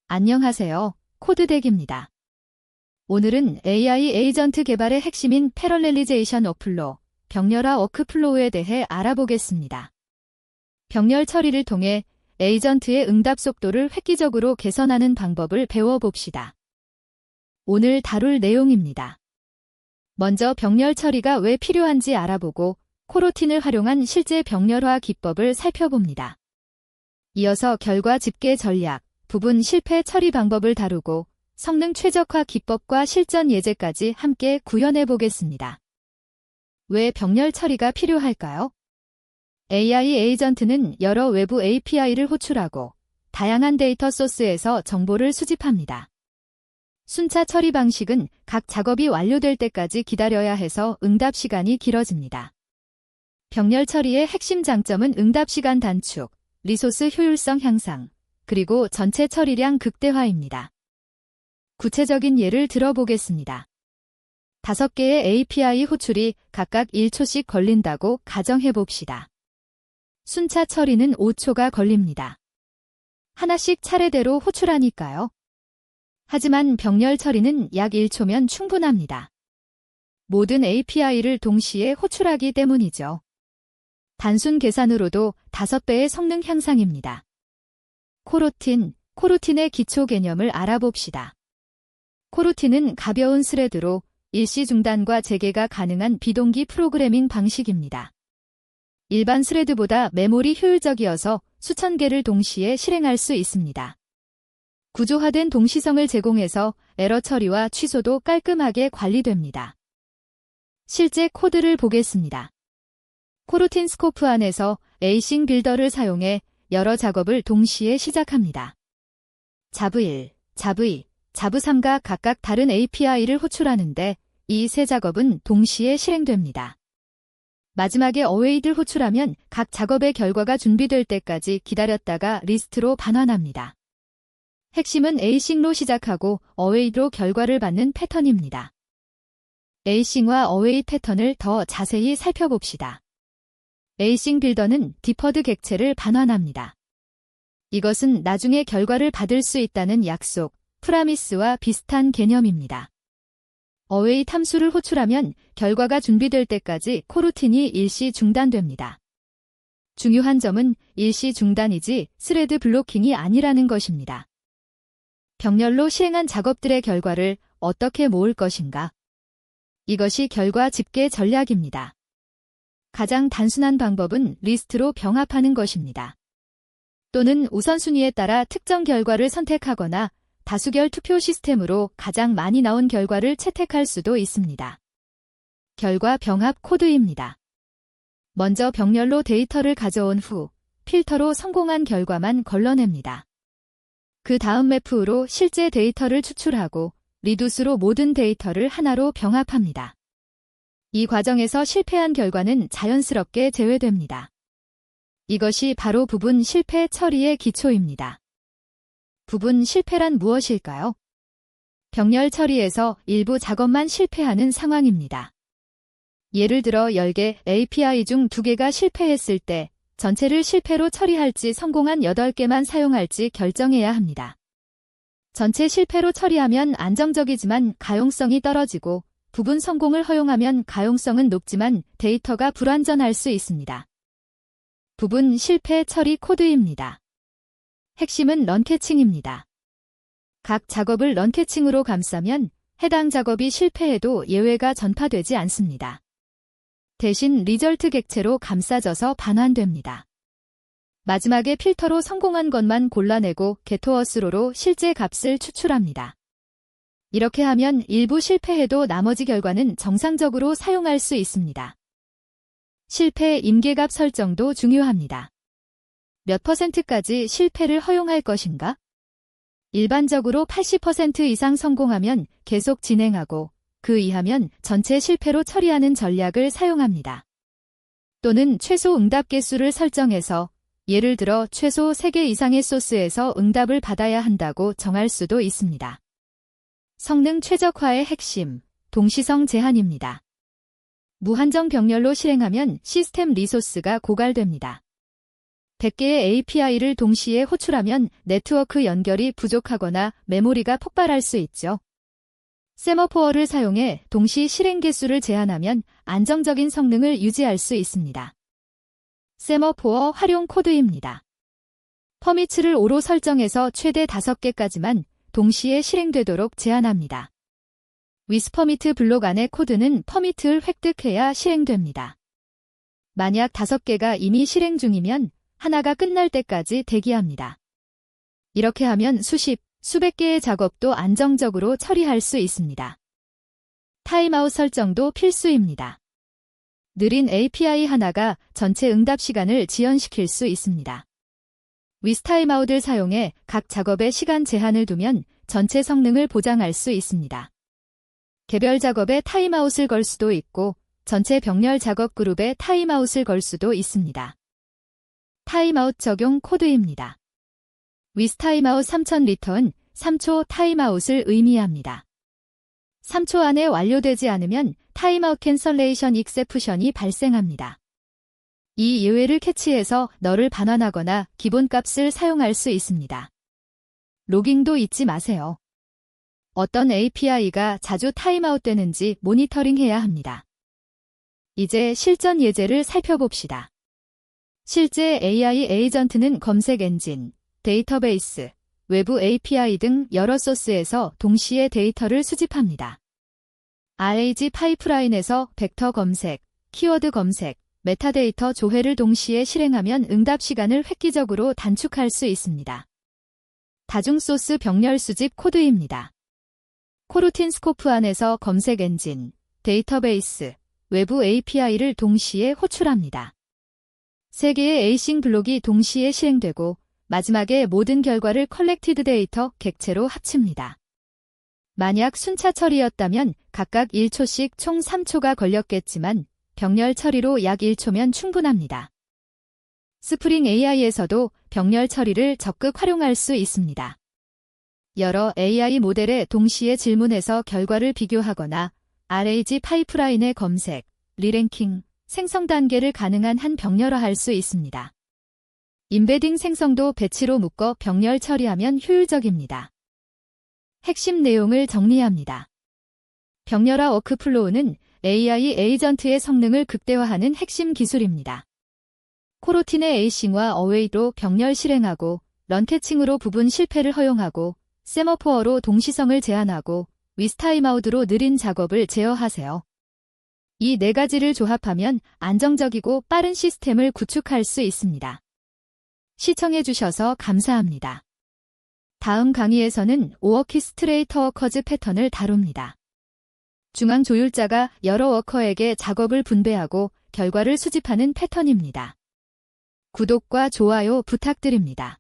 안녕하세요. 코드덱입니다. 오늘은 AI 에이전트 개발의 핵심인 패럴렐리제이션 워크플로우, 병렬화 워크플로우에 대해 알아보겠습니다. 병렬 처리를 통해 에이전트의 응답 속도를 획기적으로 개선하는 방법을 배워봅시다. 오늘 다룰 내용입니다. 먼저 병렬 처리가 왜 필요한지 알아보고 코로틴을 활용한 실제 병렬화 기법을 살펴봅니다. 이어서 결과 집계 전략, 부분 실패 처리 방법을 다루고 성능 최적화 기법과 실전 예제까지 함께 구현해 보겠습니다. 왜 병렬 처리가 필요할까요? AI 에이전트는 여러 외부 API를 호출하고 다양한 데이터 소스에서 정보를 수집합니다. 순차 처리 방식은 각 작업이 완료될 때까지 기다려야 해서 응답 시간이 길어집니다. 병렬 처리의 핵심 장점은 응답 시간 단축, 리소스 효율성 향상, 그리고 전체 처리량 극대화입니다. 구체적인 예를 들어보겠습니다. 5개의 API 호출이 각각 1초씩 걸린다고 가정해봅시다. 순차 처리는 5초가 걸립니다. 하나씩 차례대로 호출하니까요. 하지만 병렬 처리는 약 1초면 충분합니다. 모든 API를 동시에 호출하기 때문이죠. 단순 계산으로도 5배의 성능 향상입니다. 코로틴의 기초 개념을 알아봅시다. 코로틴은 가벼운 스레드로 일시 중단과 재개가 가능한 비동기 프로그래밍 방식입니다. 일반 스레드보다 메모리 효율적이어서 수천 개를 동시에 실행할 수 있습니다. 구조화된 동시성을 제공해서 에러 처리와 취소도 깔끔하게 관리됩니다. 실제 코드를 보겠습니다. 코로틴 스코프 안에서 에이싱 빌더를 사용해 여러 작업을 동시에 시작합니다. 자브 1, 자브 2, 자브 3가 각각 다른 API를 호출하는데 이 세 작업은 동시에 실행됩니다. 마지막에 어웨이를 호출하면 각 작업의 결과가 준비될 때까지 기다렸다가 리스트로 반환합니다. 핵심은 에이싱로 시작하고 어웨이로 결과를 받는 패턴입니다. 에이싱과 어웨이 패턴을 더 자세히 살펴봅시다. 에이싱 빌더는 디퍼드 객체를 반환합니다. 이것은 나중에 결과를 받을 수 있다는 약속, 프라미스와 비슷한 개념입니다. 어웨이 탐수를 호출하면 결과가 준비될 때까지 코로틴이 일시 중단됩니다. 중요한 점은 일시 중단이지 스레드 블로킹이 아니라는 것입니다. 병렬로 시행한 작업들의 결과를 어떻게 모을 것인가? 이것이 결과 집계 전략입니다. 가장 단순한 방법은 리스트로 병합하는 것입니다. 또는 우선순위에 따라 특정 결과를 선택하거나 다수결 투표 시스템으로 가장 많이 나온 결과를 채택할 수도 있습니다. 결과 병합 코드입니다. 먼저 병렬로 데이터를 가져온 후 필터로 성공한 결과만 걸러냅니다. 그 다음 매프로 실제 데이터를 추출하고 리두스로 모든 데이터를 하나로 병합합니다. 이 과정에서 실패한 결과는 자연스럽게 제외됩니다. 이것이 바로 부분 실패 처리의 기초입니다. 부분 실패란 무엇일까요? 병렬 처리에서 일부 작업만 실패하는 상황입니다. 예를 들어 10개 API 중 2개가 실패했을 때 전체를 실패로 처리할지 성공한 8개만 사용할지 결정해야 합니다. 전체 실패로 처리하면 안정적이지만 가용성이 떨어지고 부분 성공을 허용하면 가용성은 높지만 데이터가 불완전할 수 있습니다. 부분 실패 처리 코드입니다. 핵심은 런캐칭입니다. 각 작업을 런캐칭으로 감싸면 해당 작업이 실패해도 예외가 전파되지 않습니다. 대신 리절트 객체로 감싸져서 반환됩니다. 마지막에 필터로 성공한 것만 골라내고 게토어스로로 실제 값을 추출합니다. 이렇게 하면 일부 실패해도 나머지 결과는 정상적으로 사용할 수 있습니다. 실패 임계값 설정도 중요합니다. 몇 %까지 실패를 허용할 것인가? 일반적으로 80% 이상 성공하면 계속 진행하고 그 이하면 전체 실패로 처리하는 전략을 사용합니다. 또는 최소 응답 개수를 설정해서 예를 들어 최소 3개 이상의 소스에서 응답을 받아야 한다고 정할 수도 있습니다. 성능 최적화의 핵심, 동시성 제한입니다. 무한정 병렬로 실행하면 시스템 리소스가 고갈됩니다. 100개의 API를 동시에 호출하면 네트워크 연결이 부족하거나 메모리가 폭발할 수 있죠. 세머포어를 사용해 동시 실행 개수를 제한하면 안정적인 성능을 유지할 수 있습니다. 세머포어 활용 코드입니다. 퍼미츠를 5로 설정해서 최대 5개까지만 동시에 실행되도록 제한합니다. 위스퍼미트 블록 안의 코드는 퍼미트를 획득해야 실행됩니다. 만약 5개가 이미 실행 중이면 하나가 끝날 때까지 대기합니다. 이렇게 하면 수백 개의 작업도 안정적으로 처리할 수 있습니다. 타임아웃 설정도 필수입니다. 느린 API 하나가 전체 응답 시간을 지연시킬 수 있습니다. 위스타임아웃을 사용해 각 작업에 시간 제한을 두면 전체 성능을 보장할 수 있습니다. 개별 작업에 타임아웃을 걸 수도 있고 전체 병렬 작업 그룹에 타임아웃을 걸 수도 있습니다. 타임아웃 적용 코드입니다. 위스타임아웃 3000 리턴 3초 타임아웃을 의미합니다. 3초 안에 완료되지 않으면 타임아웃 캔슬레이션 익셉션이 발생합니다. 이 예외를 캐치해서 너를 반환하거나 기본값을 사용할 수 있습니다. 로깅도 잊지 마세요. 어떤 API가 자주 타임아웃 되는지 모니터링해야 합니다. 이제 실전 예제를 살펴봅시다. 실제 AI 에이전트는 검색 엔진, 데이터베이스, 외부 API 등 여러 소스에서 동시에 데이터를 수집합니다. RAG 파이프라인에서 벡터 검색, 키워드 검색, 메타데이터 조회를 동시에 실행하면 응답 시간을 획기적으로 단축할 수 있습니다. 다중소스 병렬 수집 코드입니다. 코루틴 스코프 안에서 검색 엔진, 데이터베이스, 외부 API를 동시에 호출합니다. 3개의 에이싱 블록이 동시에 실행되고 마지막에 모든 결과를 컬렉티드 데이터 객체로 합칩니다. 만약 순차 처리였다면 각각 1초씩 총 3초가 걸렸겠지만 병렬 처리로 약 1초면 충분합니다. 스프링 AI에서도 병렬 처리를 적극 활용할 수 있습니다. 여러 AI 모델에 동시에 질문해서 결과를 비교하거나 RAG 파이프라인의 검색, 리랭킹, 생성 단계를 가능한 한 병렬화할 수 있습니다. 임베딩 생성도 배치로 묶어 병렬 처리하면 효율적입니다. 핵심 내용을 정리합니다. 병렬화 워크플로우는 AI 에이전트의 성능을 극대화하는 핵심 기술입니다. 코루틴의 에이싱과 어웨이로 병렬 실행하고 런캐칭으로 부분 실패를 허용하고 세머포어로 동시성을 제한하고 위스타임아웃으로 느린 작업을 제어하세요. 이 4가지를 조합하면 안정적이고 빠른 시스템을 구축할 수 있습니다. 시청해주셔서 감사합니다. 다음 강의에서는 오어키스트레이터 워커즈 패턴을 다룹니다. 중앙 조율자가 여러 워커에게 작업을 분배하고 결과를 수집하는 패턴입니다. 구독과 좋아요 부탁드립니다.